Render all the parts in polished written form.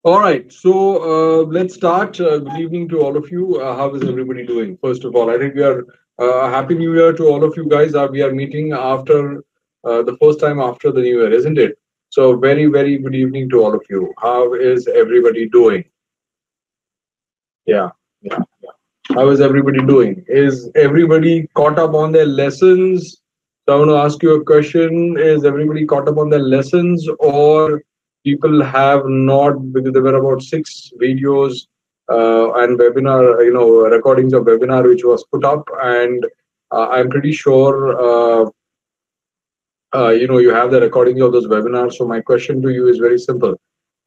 All right, so let's start. Good evening to all of you. How is everybody doing? First of all, I think we are Happy New Year to all of you guys. We are meeting after the first time after the New Year, isn't it? So very, very good evening to all of you. How is everybody doing? Yeah, yeah, yeah. How is everybody doing? Is everybody caught up on their lessons? So I want to ask you a question. Is everybody caught up on their lessons, or people have not? Because there were about six videos and webinar, recordings of webinar which was put up, and I'm pretty sure, you have the recordings of those webinars. So my question to you is very simple.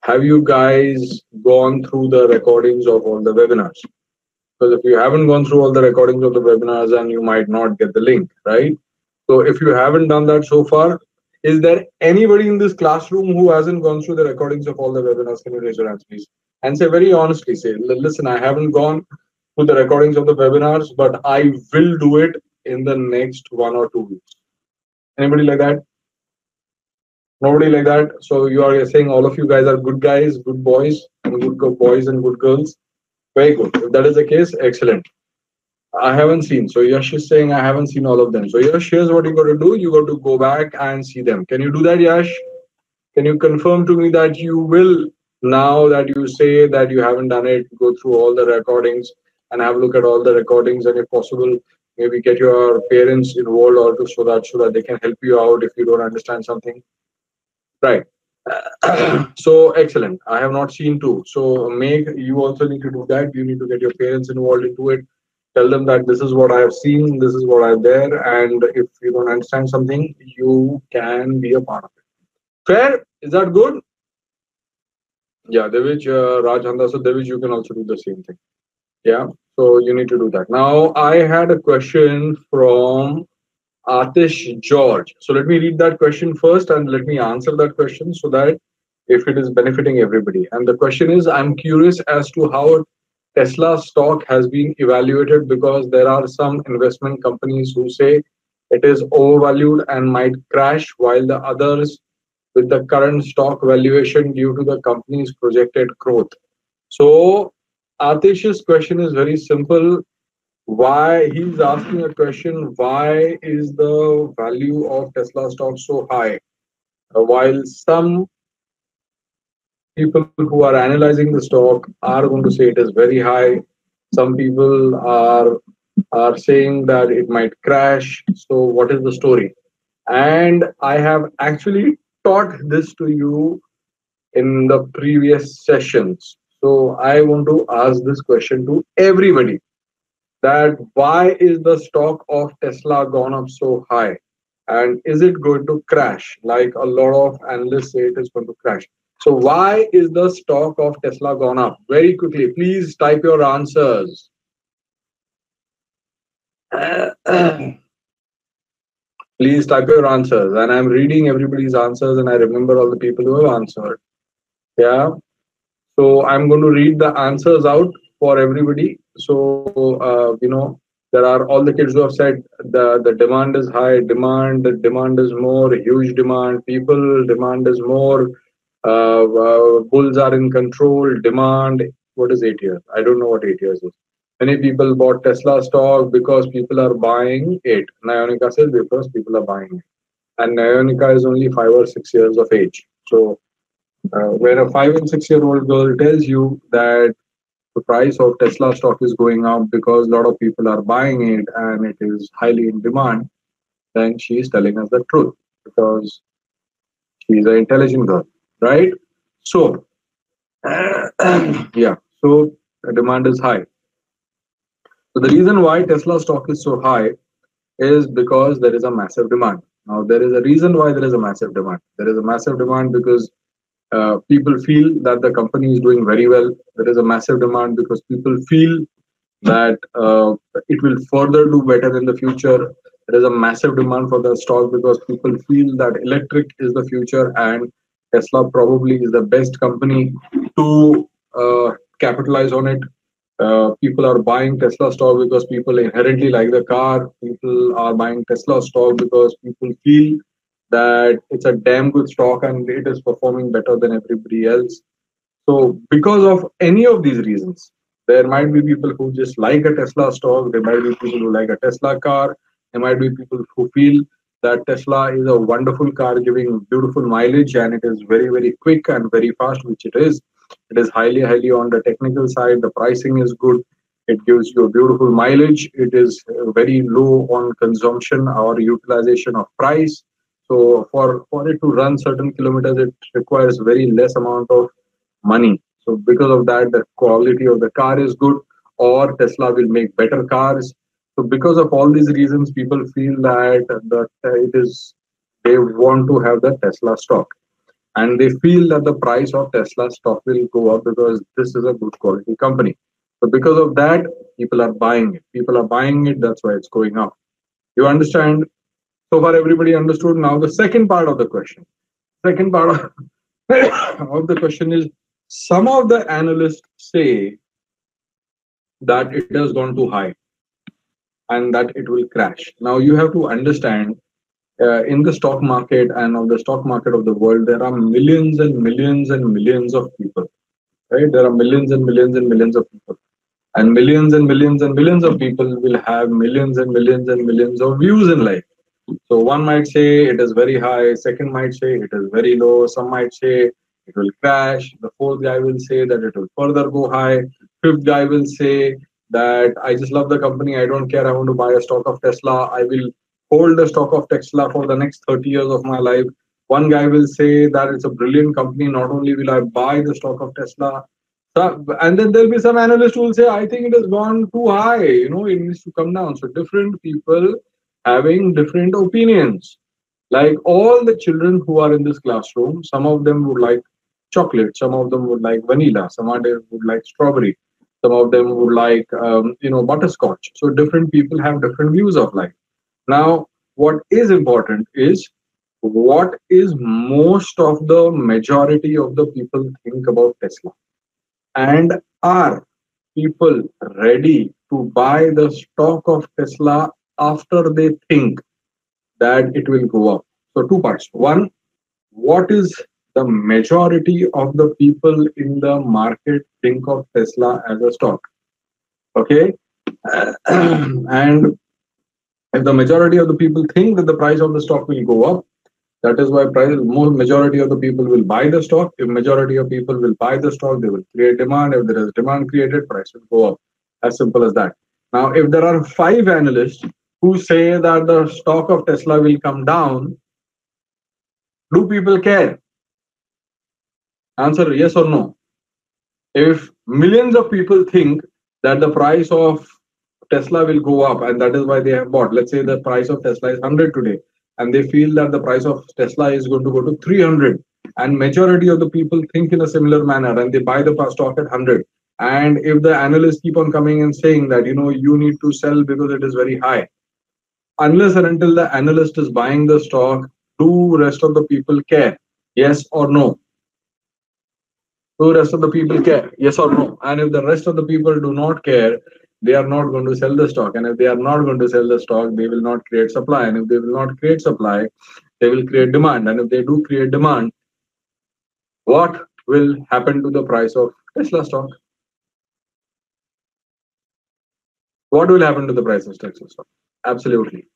Have you guys gone through the recordings of all the webinars? Because if you haven't gone through all the recordings of the webinars, then you might not get the link, right? So if you haven't done that so far, is there anybody in this classroom who hasn't gone through the recordings of all the webinars? Can you raise your hands, please? And say very honestly, say, listen, I haven't gone through the recordings of the webinars, but I will do it in the next 1 or 2 weeks. Anybody like that? Nobody like that. So you are saying all of you guys are good guys, good boys, and boys and good girls. Very good. If that is the case, excellent. I haven't seen. So Yash is saying I haven't seen all of them. So Yash, here's what you got to do. You got to go back and see them. Can you do that, Yash? Can you confirm to me that you will, now that you say that you haven't done it, go through all the recordings and have a look at all the recordings, and if possible, maybe get your parents involved also so that they can help you out if you don't understand something. Right. So excellent. I have not seen too. So Meg, you also need to do that. You need to get your parents involved into it. Tell them that this is what I have seen, this is what I'm there, and if you don't understand something, you can be a part of it. Fair? Is that good? Yeah, Devij, Rajhanda. So Devij, you can also do the same thing. Yeah. So you need to do that. Now I had a question from Atish George. So let me read that question first and let me answer that question so that if it is benefiting everybody. And the question is, I'm curious as to how Tesla stock has been evaluated, because there are some investment companies who say it is overvalued and might crash, while the others with the current stock valuation due to the company's projected growth. So Atish's question is very simple. Why he's asking a question, why is the value of Tesla stock so high? While some people who are analyzing the stock are going to say it is very high, some people are saying that it might crash. So what is the story? And I have actually taught this to you in the previous sessions. So I want to ask this question to everybody, that why is the stock of Tesla gone up so high? And is it going to crash? Like a lot of analysts say it is going to crash. So why is the stock of Tesla gone up? Very quickly, please type your answers. Please type your answers. And I'm reading everybody's answers and I remember all the people who have answered. Yeah. So I'm going to read the answers out for everybody. So, there are all the kids who have said the demand is high, the demand is more, huge demand, people, demand is more, bulls are in control, demand. What is 8 years? I don't know what 8 years is. Many people bought Tesla stock because people are buying it. Nyonika says because people are buying it. And Nyonika is only 5 or 6 years of age. So when a 5 and 6 year old girl tells you that the price of Tesla stock is going up because a lot of people are buying it and it is highly in demand, then she is telling us the truth, because she is an intelligent girl, right? So, yeah, so the demand is high. So the reason why Tesla stock is so high is because there is a massive demand. Now, there is a reason why there is a massive demand. There is a massive demand because people feel that the company is doing very well. There is a massive demand because people feel that it will further do better in the future. There is a massive demand for the stock because people feel that electric is the future and Tesla probably is the best company to capitalize on it. People are buying Tesla stock because people inherently like the car. People are buying Tesla stock because people feel that it's a damn good stock and it is performing better than everybody else. So because of any of these reasons, there might be people who just like a Tesla stock. There might be people who like a Tesla car. There might be people who feel that Tesla is a wonderful car giving beautiful mileage and it is very, very quick and very fast, which it is. It is highly, highly on the technical side. The pricing is good. It gives you a beautiful mileage. It is very low on consumption or utilization of price. So for it to run certain kilometers, it requires very less amount of money. So because of that, the quality of the car is good, or Tesla will make better cars. So because of all these reasons, people feel that it is they want to have the Tesla stock, and they feel that the price of Tesla stock will go up because this is a good quality company. So because of that, people are buying it. People are buying it. That's why it's going up. You understand? So far, everybody understood. Now the second part of the question. Second part of of the question is, some of the analysts say that it has gone too high and that it will crash. Now you have to understand, in the stock market and of the stock market of the world, there are millions and millions and millions of people, right? There are millions and millions and millions of people, and millions and millions and millions of people will have millions and millions and millions of views in life. So one might say it is very high, second might say it is very low, some might say it will crash, the fourth guy will say that it will further go high, fifth guy will say that I just love the company, I don't care, I want to buy a stock of Tesla, I will hold the stock of Tesla for the next 30 years of my life. One guy will say that it's a brilliant company, not only will I buy the stock of Tesla, and then there'll be some analyst who will say, I think it has gone too high, it needs to come down. So different people having different opinions. Like all the children who are in this classroom, some of them would like chocolate, some of them would like vanilla, some of them would like strawberry, some of them would like butterscotch. So different people have different views of life. Now, what is important is what is most of the majority of the people think about Tesla, and are people ready to buy the stock of Tesla after they think that it will go up? So, two parts. One, what is the majority of the people in the market think of Tesla as a stock? Okay. And if the majority of the people think that the price of the stock will go up, that is why more majority of the people will buy the stock. If majority of people will buy the stock, they will create demand. If there is demand created, price will go up. As simple as that. Now, if there are 5 analysts who say that the stock of Tesla will come down, do people care? Answer yes or no. If millions of people think that the price of Tesla will go up and that is why they have bought, let's say the price of Tesla is 100 today, and they feel that the price of Tesla is going to go to 300, and majority of the people think in a similar manner and they buy the stock at 100, and if the analysts keep on coming and saying that you need to sell because it is very high, unless and until the analyst is buying the stock, do rest of the people care? Yes or no? Do rest of the people care? Yes or no? And if the rest of the people do not care, they are not going to sell the stock. And if they are not going to sell the stock, they will not create supply. And if they will not create supply, they will create demand. And if they do create demand, what will happen to the price of Tesla stock? What will happen to the price of Tesla stock? Absolutely.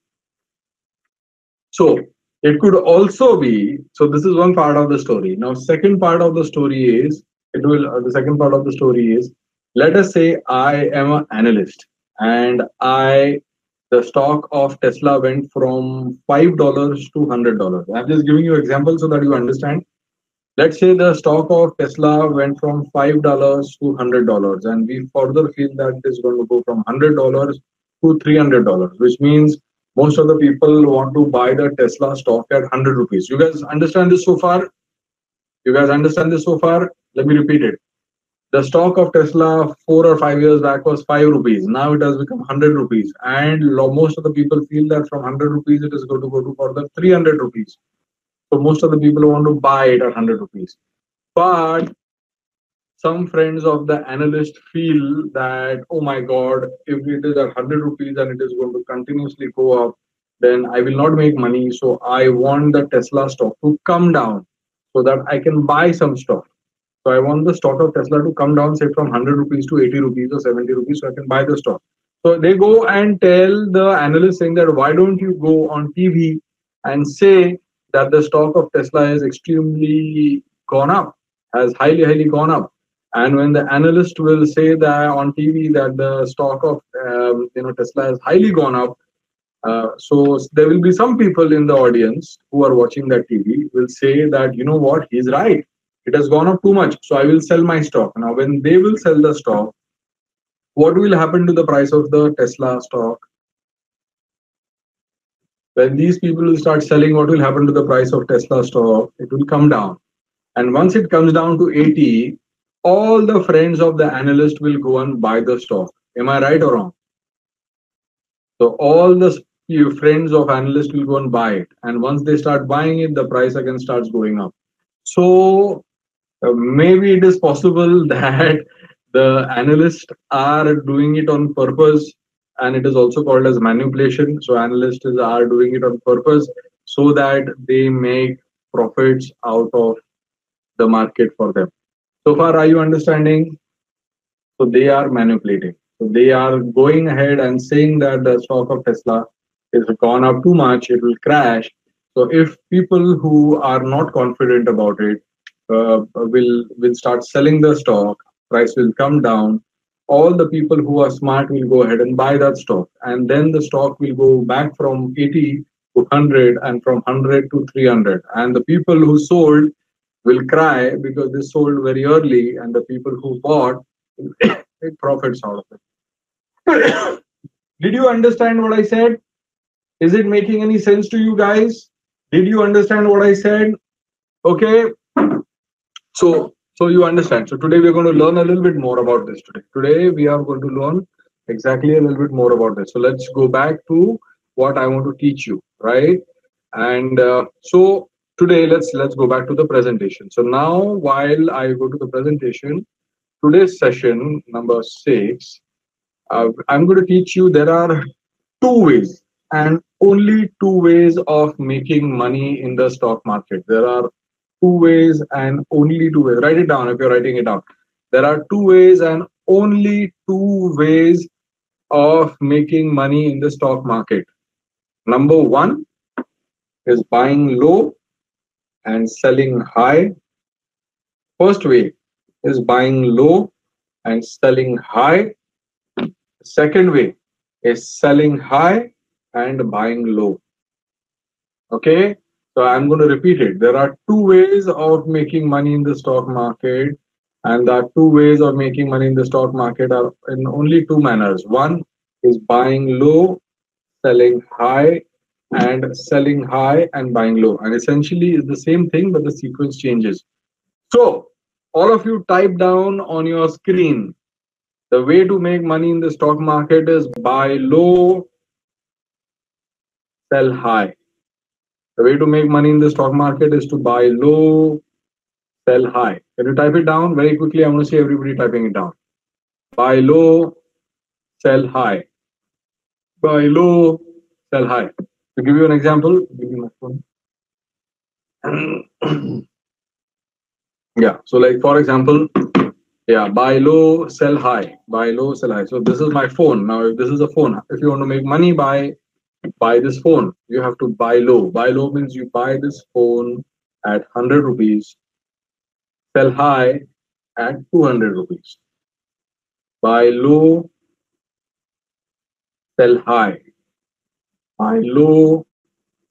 So it could also be, so this is one part of the story. Now, second part of the story is, the second part of the story is, let us say I am an analyst and the stock of Tesla went from $5 to $100. I'm just giving you examples so that you understand. Let's say the stock of Tesla went from $5 to $100, and we further feel that it is going to go from $100 to $300, which means most of the people want to buy the Tesla stock at 100 rupees. You guys understand this so far? You guys understand this so far? Let me repeat it. The stock of Tesla 4 or 5 years back was 5 rupees. Now it has become 100 rupees. And most of the people feel that from 100 rupees, it is going to go to further 300 rupees. So most of the people want to buy it at 100 rupees. But some friends of the analyst feel that, oh my God, if it is at 100 rupees and it is going to continuously go up, then I will not make money. So I want the Tesla stock to come down so that I can buy some stock. So I want the stock of Tesla to come down, say from 100 rupees to 80 rupees or 70 rupees, so I can buy the stock. So they go and tell the analyst saying that why don't you go on TV and say that the stock of Tesla is extremely gone up, has highly gone up. And when the analyst will say that on TV that the stock of Tesla has highly gone up, so there will be some people in the audience who are watching that TV will say that, you know what, he's right. It has gone up too much, so I will sell my stock. Now, when they will sell the stock, what will happen to the price of the Tesla stock? When these people will start selling, what will happen to the price of Tesla stock? It will come down. And once it comes down to 80, all the friends of the analyst will go and buy the stock. Am I right or wrong? So all the friends of analysts will go and buy it. And once they start buying it, the price again starts going up. So maybe it is possible that the analysts are doing it on purpose, and it is also called as manipulation. So analysts are doing it on purpose so that they make profits out of the market for them. So far, are you understanding? So they are manipulating. So they are going ahead and saying that the stock of Tesla is gone up too much, it will crash. So if people who are not confident about it will start selling the stock, price will come down. All the people who are smart will go ahead and buy that stock, and then the stock will go back from 80 to 100 and from 100 to 300. And the people who sold will cry because they sold very early, and the people who bought will make profits out of it. Did you understand what I said? Is it making any sense to you guys? Did you understand what I said? Okay. So you understand. So today we're going to learn a little bit more about this today. Today we are going to learn exactly a little bit more about this. So let's go back to what I want to teach you, right? And so today let's go back to the presentation. So now while I go to the presentation, today's session number 6, I'm going to teach you there are 2 ways and only 2 ways of making money in the stock market. There are 2 ways and only 2 ways. Write it down if you're writing it down. There are 2 ways and only 2 ways of making money in the stock market. Number 1 is buying low and selling high. First way is buying low and selling high. Second way is selling high and buying low. Okay, so I'm going to repeat it. There are 2 ways of making money in the stock market, and the 2 ways of making money in the stock market are in only 2 manners. One is buying low, selling high, and selling high and buying low. And essentially it's the same thing, but the sequence changes. So all of you type down on your screen, the way to make money in the stock market is buy low, sell high. The way to make money in the stock market is to buy low, sell high. Can you type it down very quickly? I want to see everybody typing it down. Buy low, sell high. Buy low, sell high. To give you an example, give me my phone. Yeah, so like for example, yeah, buy low, sell high. Buy low, sell high. So this is my phone. Now, if this is a phone, if you want to make money buy this phone, you have to buy low. Buy low means you buy this phone at 100 rupees, sell high at 200 rupees. Buy low, sell high. Buy low,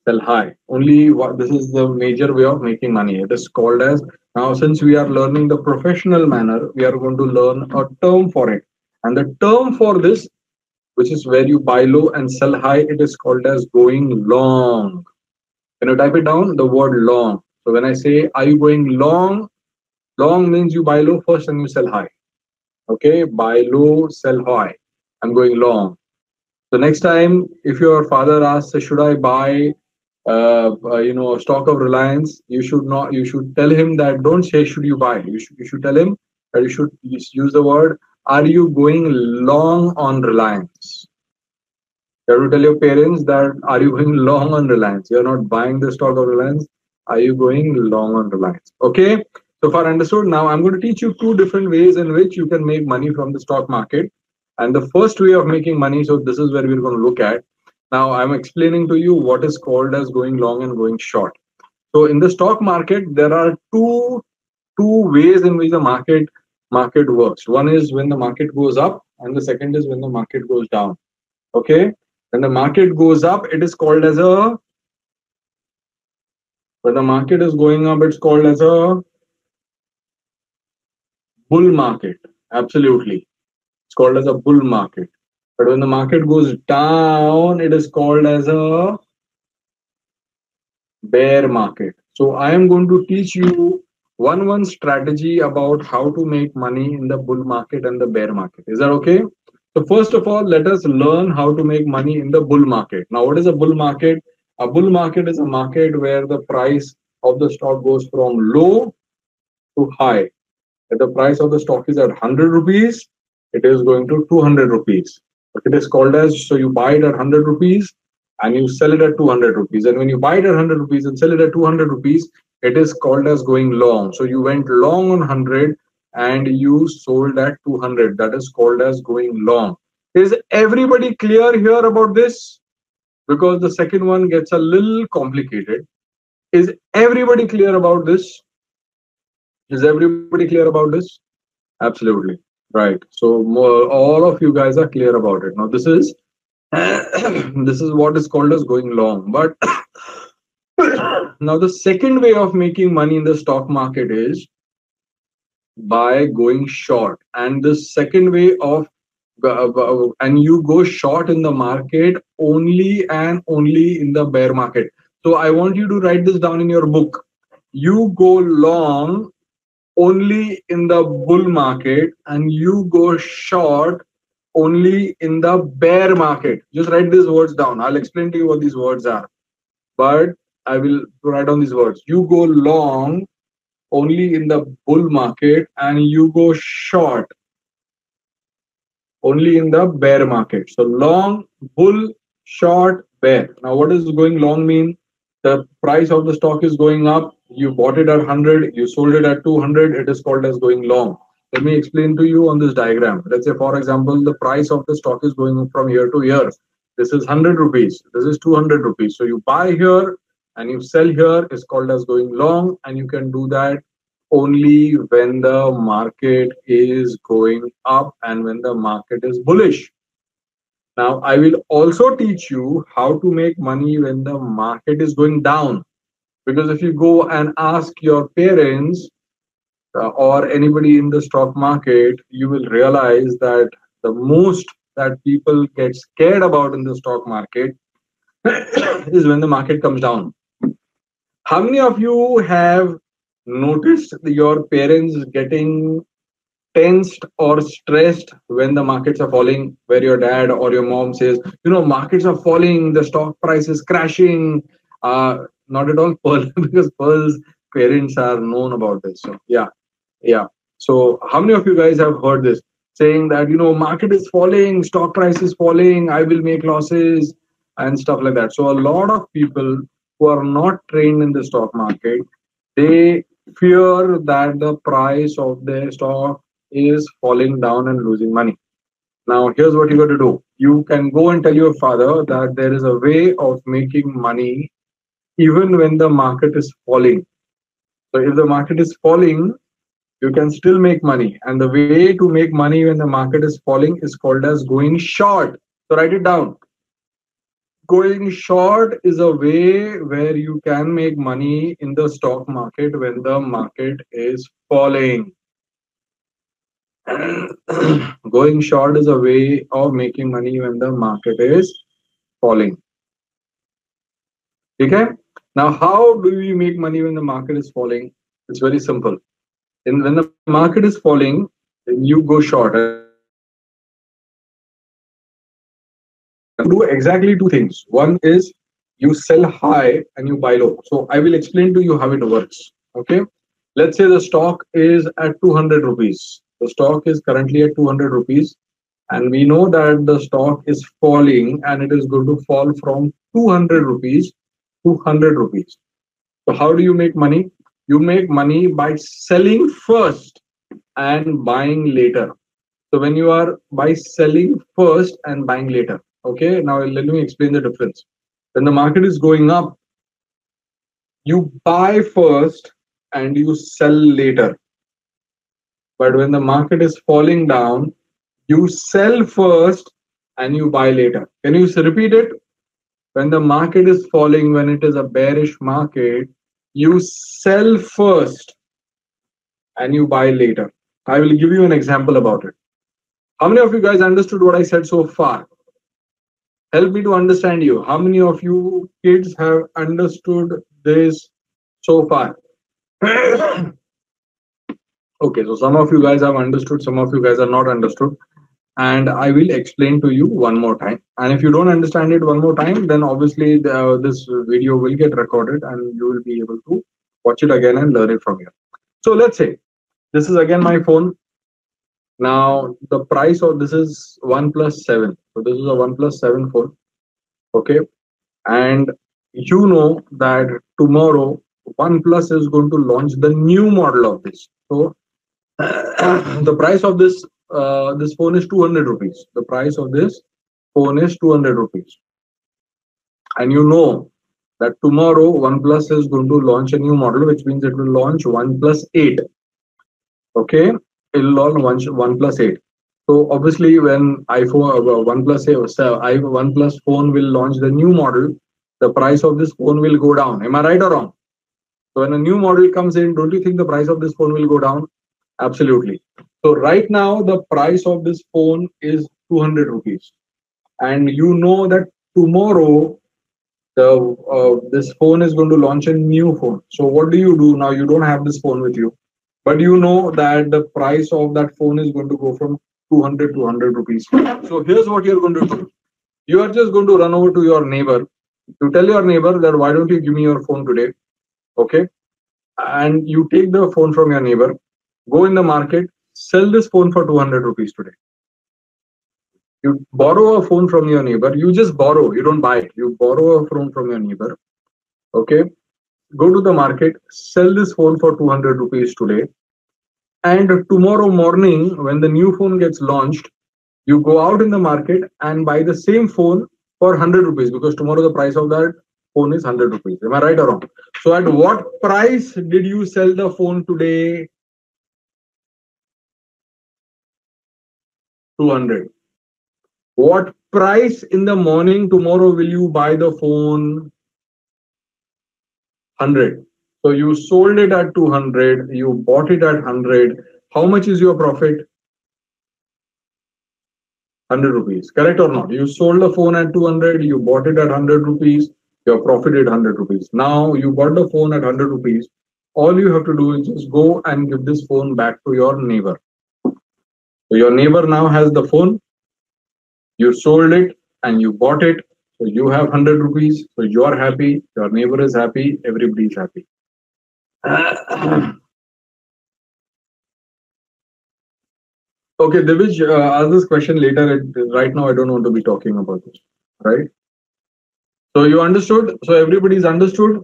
sell high. Only this is the major way of making money. It is called as, now since we are learning the professional manner, we are going to learn a term for it. And the term for this, which is where you buy low and sell high, it is called as going long. Can you type it down? The word long. So when I say, are you going long? Long means you buy low first and you sell high. Okay, buy low, sell high. I'm going long. So next time, if your father asks, should I buy, a stock of Reliance? You should not. You should tell him that. Don't say should you buy. You should tell him that you should use the word, are you going long on Reliance? You have to tell your parents that, are you going long on Reliance? You're not buying the stock of Reliance. Are you going long on Reliance? Okay. So far understood? Now I'm going to teach you two different ways in which you can make money from the stock market. And the first way of making money, so this is where we're going to look at. Now I'm explaining to you what is called as going long and going short. So in the stock market, there are two ways in which the market works. One is when the market goes up, and the second is when the market goes down. Okay, when the market goes up, it is called as a, when the market is going up, it's called as a bull market. Absolutely, it's called as a bull market. But when the market goes down, it is called as a bear market. So I am going to teach you one strategy about how to make money in the bull market and the bear market. Is that okay? So first of all, let us learn how to make money in the bull market. Now, what is a bull market? A bull market is a market where the price of the stock goes from low to high. If the price of the stock is at 100 rupees, it is going to 200 rupees. It is called as, so you buy it at 100 rupees and you sell it at 200 rupees. And when you buy it at 100 rupees and sell it at 200 rupees, it is called as going long. So you went long on 100 and you sold at 200. That is called as going long. Is everybody clear here about this? Because the second one gets a little complicated. Is everybody clear about this? Is everybody clear about this? Absolutely. Right. So all of you guys are clear about it. Now this is this is what is called as going long. But now the second way of making money in the stock market is by going short. And the second way of and you go short in the market only and only in the bear market. So I want you to write this down in your book. You go long only in the bull market and you go short only in the bear market. Just write these words down. I'll explain to you what these words are, but I will write down these words. You go long only in the bull market and you go short only in the bear market. So long, bull, short, bear. Now what does going long mean? The price of the stock is going up. You bought it at 100, you sold it at 200. It is called as going long. Let me explain to you on this diagram. Let's say, for example, the price of the stock is going from year to year. This is 100 rupees. This is 200 rupees. So you buy here and you sell here. It's called as going long. And you can do that only when the market is going up and when the market is bullish. Now, I will also teach you how to make money when the market is going down. Because if you go and ask your parents or anybody in the stock market, you will realize that the most that people get scared about in the stock market is when the market comes down. How many of you have noticed your parents getting tensed or stressed when the markets are falling, where your dad or your mom says, markets are falling, the stock price is crashing? Not at all Pearl, because Pearl's parents are known about this. So yeah. So how many of you guys have heard this saying that, market is falling, stock price is falling, I will make losses and stuff like that? So a lot of people who are not trained in the stock market, they fear that the price of their stock is falling down and losing money. Now, here's what you got to do. You can go and tell your father that there is a way of making money even when the market is falling. So if the market is falling, you can still make money. And the way to make money when the market is falling is called as going short. So write it down. Going short is a way where you can make money in the stock market when the market is falling. Going short is a way of making money when the market is falling. Okay? Now, how do we make money when the market is falling? It's very simple. And when the market is falling, you go short. Do exactly two things. One is you sell high and you buy low. So I will explain to you how it works. Okay? Let's say the stock is at 200 rupees. The stock is currently at 200 rupees. And we know that the stock is falling and it is going to fall from 200 rupees to 100 rupees. So how do you make money? You make money by selling first and buying later. So when you are by selling first and buying later, okay, now let me explain the difference. When the market is going up, you buy first and you sell later. But when the market is falling down, you sell first and you buy later. Can you repeat it? When the market is falling, when it is a bearish market, you sell first and you buy later. I will give you an example about it. How many of you guys understood what I said so far? Help me to understand you. How many of you kids have understood this so far? Okay, so some of you guys have understood, some of you guys are not understood. And I will explain to you one more time. And if you don't understand it one more time, then obviously this video will get recorded and you will be able to watch it again and learn it from here. So let's say this is again my phone. Now the price of this is OnePlus 7. So this is a OnePlus 7 phone. Okay. And you know that tomorrow OnePlus is going to launch the new model of this. So the price of this phone is 200 rupees. The price of this phone is 200 rupees. And you know that tomorrow OnePlus is going to launch a new model, which means it will launch OnePlus 8. Okay, it will launch OnePlus 8. So obviously, when OnePlus phone will launch the new model, the price of this phone will go down. Am I right or wrong? So when a new model comes in, don't you think the price of this phone will go down? Absolutely. So right now, the price of this phone is 200 rupees. And you know that tomorrow, this phone is going to launch a new phone. So what do you do now? You don't have this phone with you, but you know that the price of that phone is going to go from 200 to 100 rupees. So here's what you're going to do. You are just going to run over to your neighbor. You tell your neighbor that why don't you give me your phone today? Okay. And you take the phone from your neighbor, go in the market, sell this phone for 200 rupees today. You borrow a phone from your neighbor. You just borrow. You don't buy it. You borrow a phone from your neighbor. Okay. Go to the market, sell this phone for 200 rupees today. And tomorrow morning, when the new phone gets launched, you go out in the market and buy the same phone for 100 rupees because tomorrow the price of that phone is 100 rupees. Am I right or wrong? So at what price did you sell the phone today? 200. What price in the morning tomorrow will you buy the phone? 100. So you sold it at 200, you bought it at 100. How much is your profit? 100 rupees. Correct or not? You sold the phone at 200, you bought it at 100 rupees, your profit is 100 rupees. Now you bought the phone at 100 rupees. All you have to do is just go and give this phone back to your neighbor. So your neighbor now has the phone. You sold it and you bought it. So you have 100 rupees. So you are happy. Your neighbor is happy. Everybody is happy. Okay, Divij, ask this question later. Right now, I don't want to be talking about this. Right? So you understood? So everybody's understood?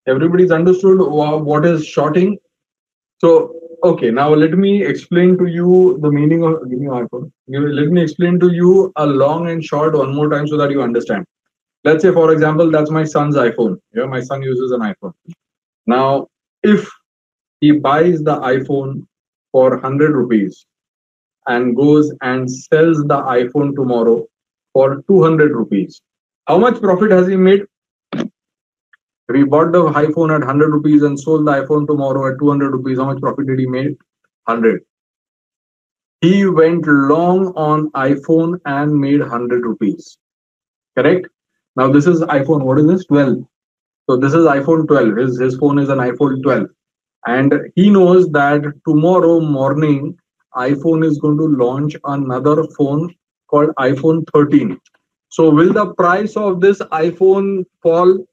Everybody's understood what is shorting? So, okay, now let me explain to you the meaning of, give me your iPhone. Let me explain to you a long and short one more time so that you understand. Let's say, for example, that's my son's iPhone. Yeah, my son uses an iPhone. Now, if he buys the iPhone for 100 rupees and goes and sells the iPhone tomorrow for 200 rupees, how much profit has he made? If he bought the iPhone at 100 rupees and sold the iPhone tomorrow at 200 rupees, how much profit did he make? 100. He went long on iPhone and made 100 rupees. Correct? Now this is iPhone. What is this? 12. So this is iPhone 12. His phone is an iPhone 12. And he knows that tomorrow morning, iPhone is going to launch another phone called iPhone 13. So will the price of this iPhone fall?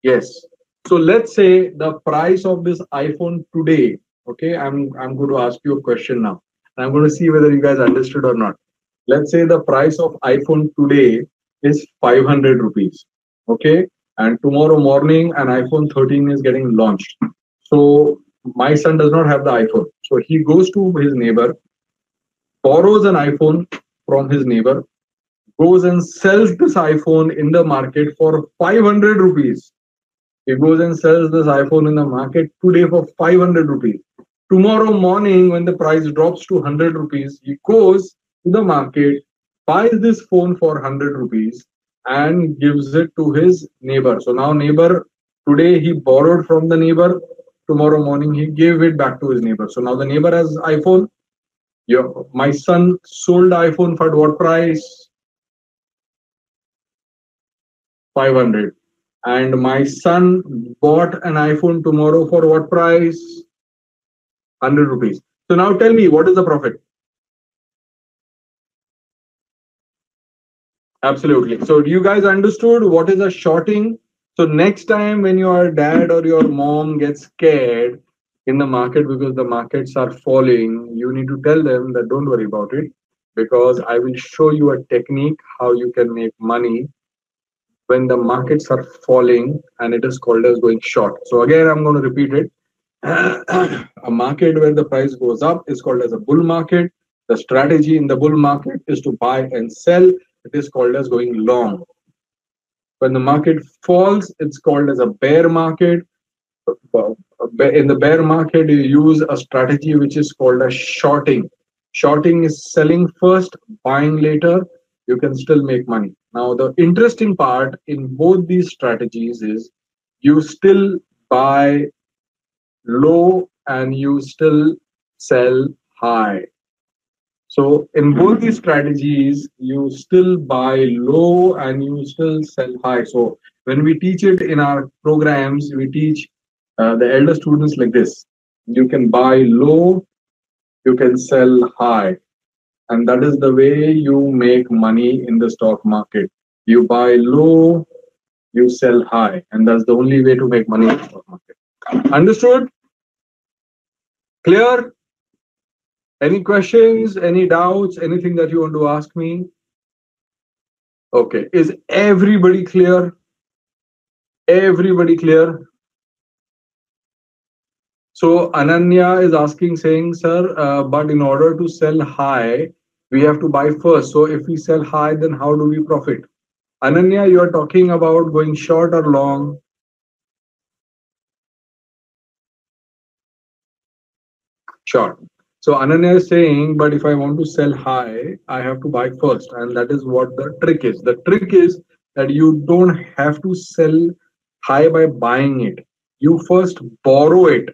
Yes. So let's say the price of this iPhone today. Okay, I'm going to ask you a question now. I'm going to see whether you guys understood or not. Let's say the price of iPhone today is 500 rupees. Okay, and tomorrow morning an iPhone 13 is getting launched. So my son does not have the iPhone. So he goes to his neighbor, borrows an iPhone from his neighbor, goes and sells this iPhone in the market for 500 rupees. He goes and sells this iPhone in the market today for 500 rupees. Tomorrow morning, when the price drops to 100 rupees, he goes to the market, buys this phone for 100 rupees, and gives it to his neighbor. So now, neighbor, today he borrowed from the neighbor. Tomorrow morning, he gave it back to his neighbor. So now the neighbor has iPhone. My son sold the iPhone for what price? 500. And my son bought an iPhone tomorrow for what price? 100 rupees. So now tell me, what is the profit? Absolutely. So you guys understood what is a shorting? So next time when your dad or your mom gets scared in the market because the markets are falling, you need to tell them that don't worry about it, because I will show you a technique how you can make money when the markets are falling, and it is called as going short. So again, I'm going to repeat it. A market where the price goes up is called as a bull market. The strategy in the bull market is to buy and sell. It is called as going long. When the market falls, it's called as a bear market. In the bear market, you use a strategy which is called as shorting. Shorting is selling first, buying later. You can still make money. Now, the interesting part in both these strategies is you still buy low and you still sell high. So in both these strategies, you still buy low and you still sell high. So when we teach it in our programs, we teach the elder students like this. You can buy low, you can sell high. And that is the way you make money in the stock market. You buy low, you sell high. And that's the only way to make money in the stock market. Understood? Clear? Any questions, any doubts, anything that you want to ask me? Okay. Is everybody clear? Everybody clear? So Ananya is asking, saying, sir, but in order to sell high, we have to buy first. So if we sell high, then how do we profit? Ananya, you are talking about going short or long? Short. So Ananya is saying, but if I want to sell high, I have to buy first. And that is what the trick is. The trick is that you don't have to sell high by buying it. You first borrow it,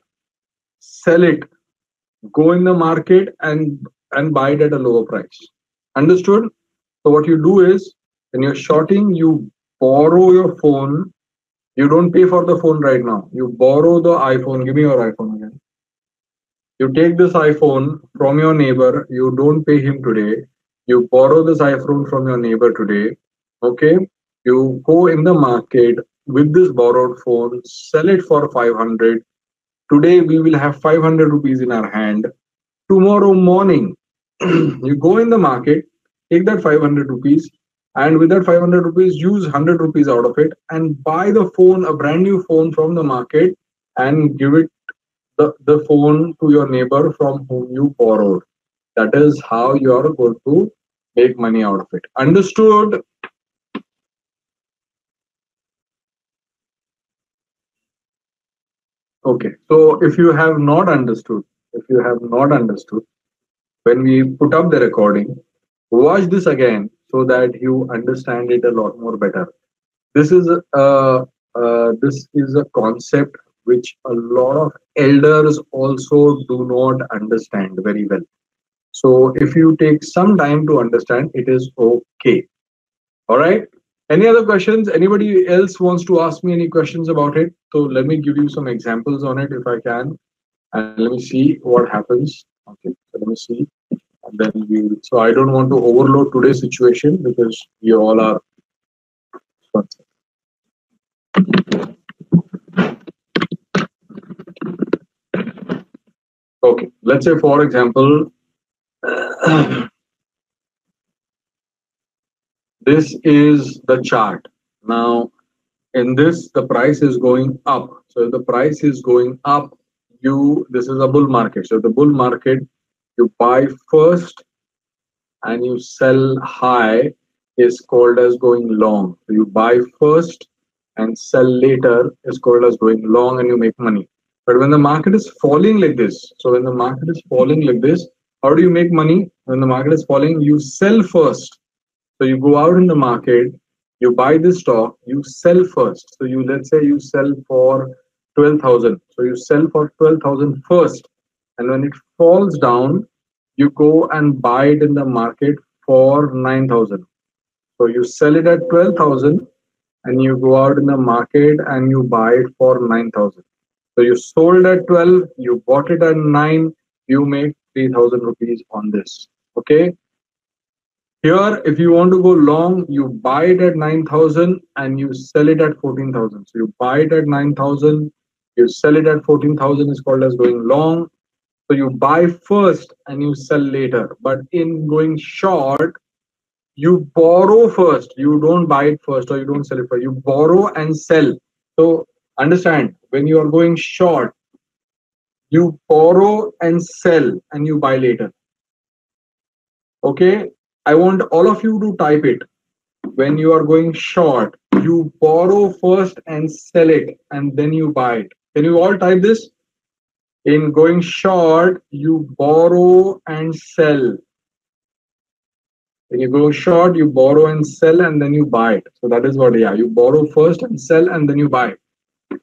sell it, go in the market and buy it at a lower price. Understood? So what you do is when you're shorting, you borrow your phone. You don't pay for the phone right now. You borrow the iPhone. Give me your iPhone again. You take this iPhone from your neighbor. You don't pay him today. You borrow this iPhone from your neighbor today. Okay. You go in the market with this borrowed phone, sell it for 500. Today we will have 500 rupees in our hand. Tomorrow morning, you go in the market, take that 500 rupees, and with that 500 rupees, use 100 rupees out of it and buy the phone, a brand new phone from the market, and give it the phone to your neighbor from whom you borrowed. That is how you are going to make money out of it. Understood? Okay. So if you have not understood, when we put up the recording, watch this again so that you understand it a lot more better. This is a concept which a lot of elders also do not understand very well. So if you take some time to understand, it is okay. All right. Any other questions? Anybody else wants to ask me any questions about it? So let me give you some examples on it if I can, and let me see what happens. Okay. So let me see. And then so I don't want to overload today's situation because you all are. Okay, let's say for example, this is the chart. Now, In this, the price is going up. So if the price is going up, this is a bull market. So the bull market, you buy first and you sell high is called as going long. So you buy first and sell later is called as going long and you make money. But when the market is falling like this, so when the market is falling like this, how do you make money? When the market is falling, you sell first. So you go out in the market, you buy this stock, you sell first. So you, let's say you sell for 12,000. So you sell for 12,000 first. And when it falls down, you go and buy it in the market for 9,000. So you sell it at 12,000 and you go out in the market and you buy it for 9,000. So you sold at 12, you bought it at 9, you make 3,000 rupees on this. Okay. Here, if you want to go long, you buy it at 9,000 and you sell it at 14,000. So you buy it at 9,000, you sell it at 14,000 is called as going long. So you buy first and you sell later. But in going short, you borrow first. You don't buy it first or you don't sell it first. You borrow and sell. So understand, when you are going short, you borrow and sell and you buy later. Okay. I want all of you to type it. When you are going short, you borrow first and sell it, and then you buy it. Can you all type this? In going short, you borrow and sell. When you go short, you borrow and sell, and then you buy it. So that is what, yeah, you borrow first and sell, and then you buy it.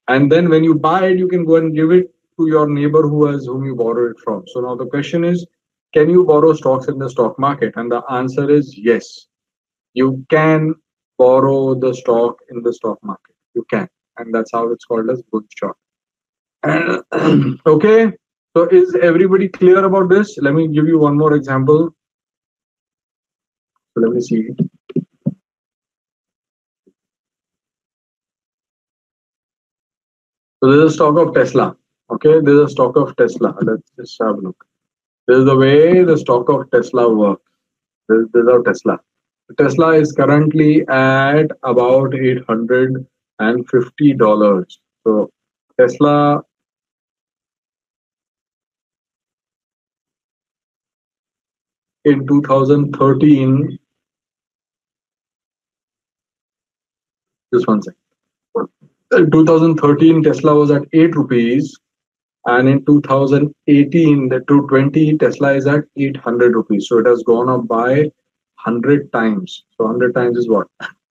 And then when you buy it, you can go and give it to your neighbor whom you borrowed it from. So now the question is, can you borrow stocks in the stock market? And the answer is yes. You can borrow the stock in the stock market. You can. And that's how it's called as good short. And okay. So is everybody clear about this? Let me give you one more example. So let me see. So this is a stock of Tesla. Okay. This is a stock of Tesla. Let's just have a look. This is the way the stock of Tesla works. This is our Tesla. Tesla is currently at about $850. So Tesla in 2013, just one second. In 2013, Tesla was at 8 rupees. And in 2018, the 220 Tesla is at 800 rupees. So it has gone up by 100 times. So 100 times is what?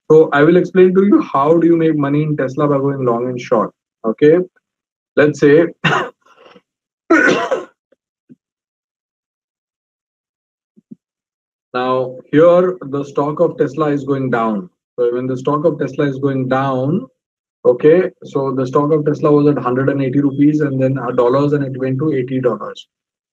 So I will explain to you how do you make money in Tesla by going long and short. Okay. Let's say now here the stock of Tesla is going down. So when the stock of Tesla is going down, okay, so the stock of Tesla was at 180 rupees and then dollars and it went to $80.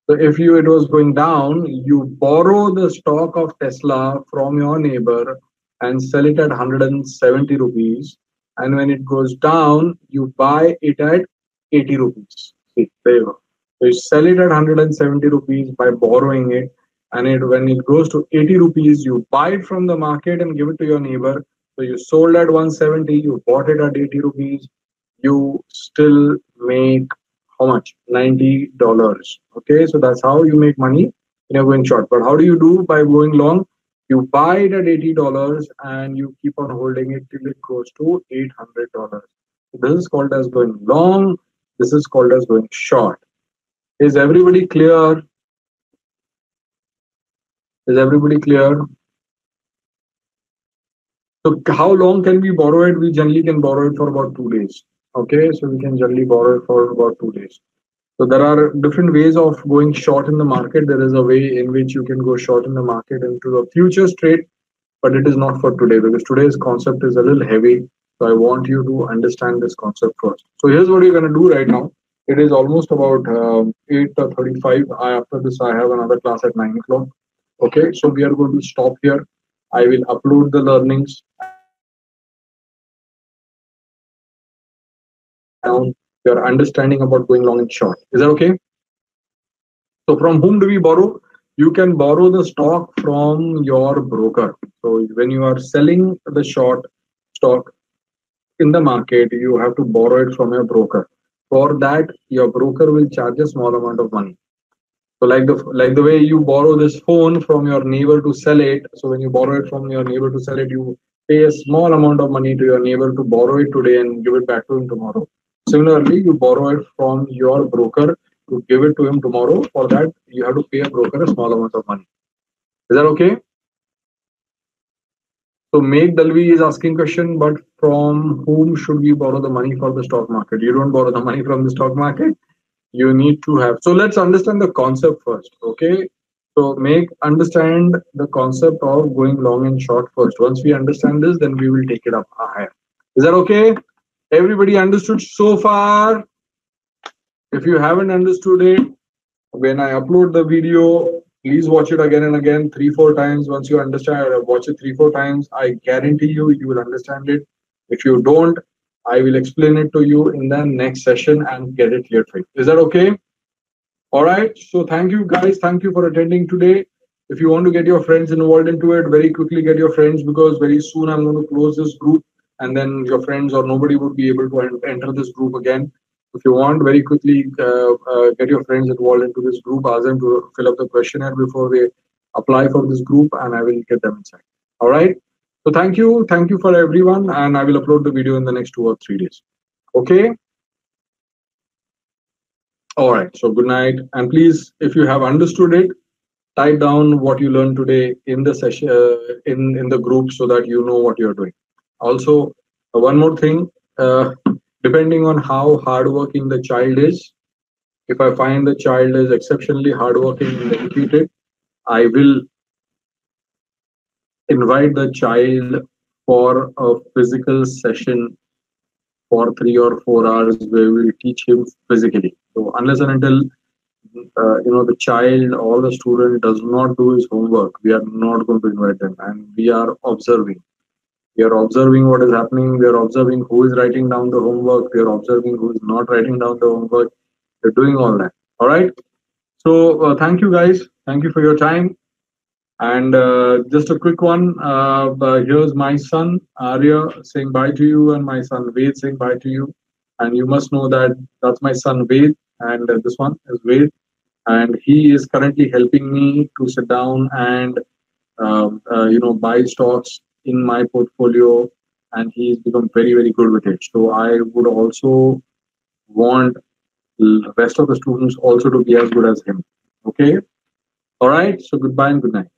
So if it was going down, you borrow the stock of Tesla from your neighbor and sell it at 170 rupees. And when it goes down, you buy it at 80 rupees. See, there you go. So you sell it at 170 rupees by borrowing it. And when it goes to 80 rupees, you buy it from the market and give it to your neighbor. So you sold at 170, you bought it at 80 rupees. You still make how much? $90. Okay, so that's how you make money when you're going short. But how do you do by going long? You buy it at $80 and you keep on holding it till it goes to $800. So this is called as going long. This is called as going short. Is everybody clear? Is everybody clear? So how long can we borrow it? We generally can borrow it for about 2 days. Okay, so we can generally borrow it for about 2 days. So there are different ways of going short in the market. There is a way in which you can go short in the market into the futures trade, but it is not for today because today's concept is a little heavy. So I want you to understand this concept first. So here's what you're going to do right now. It is almost about 8:35. After this, I have another class at 9 o'clock. Okay, so we are going to stop here. I will upload the learnings down your understanding about going long and short. Is that okay? So from whom do we borrow? You can borrow the stock from your broker. So when you are selling the short stock, in the market, you have to borrow it from your broker. For that, your broker will charge a small amount of money. So like the way you borrow this phone from your neighbor to sell it. So when you borrow it from your neighbor to sell it, you pay a small amount of money to your neighbor to borrow it today and give it back to him tomorrow. Similarly, you borrow it from your broker to give it to him tomorrow. For that, you have to pay a broker a small amount of money. Is that okay? So Meg Dalvi is asking question, but from whom should we borrow the money for the stock market? You don't borrow the money from the stock market. You need to have. So let's understand the concept first. Okay. So understand the concept of going long and short first. Once we understand this, then we will take it up higher. Is that okay? Everybody understood so far? If you haven't understood it, when I upload the video, please watch it again and again, 3-4 times. Once you understand, watch it 3-4 times. I guarantee you, you will understand it. If you don't, I will explain it to you in the next session and get it cleared for you. Is that okay? All right. So thank you guys. Thank you for attending today. If you want to get your friends involved into it, very quickly get your friends, because very soon I'm going to close this group and then your friends or nobody would be able to enter this group again. If you want, very quickly get your friends involved into this group. Ask them to fill up the questionnaire before they apply for this group, and I will get them inside. All right. So thank you for everyone, and I will upload the video in the next 2 or 3 days. Okay. All right. So good night, and please, if you have understood it, type down what you learned today in the session in the group so that you know what you're doing. Also, one more thing. Depending on how hardworking the child is, if I find the child is exceptionally hardworking and dedicated, I will invite the child for a physical session for 3 or 4 hours where we will teach him physically. So unless and until the child or the student does not do his homework, we are not going to invite them, and we are observing. We are observing what is happening. We are observing who is writing down the homework. We are observing who is not writing down the homework. We're doing all that. All right. So thank you guys. Thank you for your time. And just a quick one. Here's my son Arya saying bye to you, and my son Ved saying bye to you. And you must know that that's my son Ved, and this one is Ved, and he is currently helping me to sit down and buy stocks in my portfolio, and he's become very, very good with it. So I would also want the rest of the students also to be as good as him. Okay. All right. So goodbye and good night.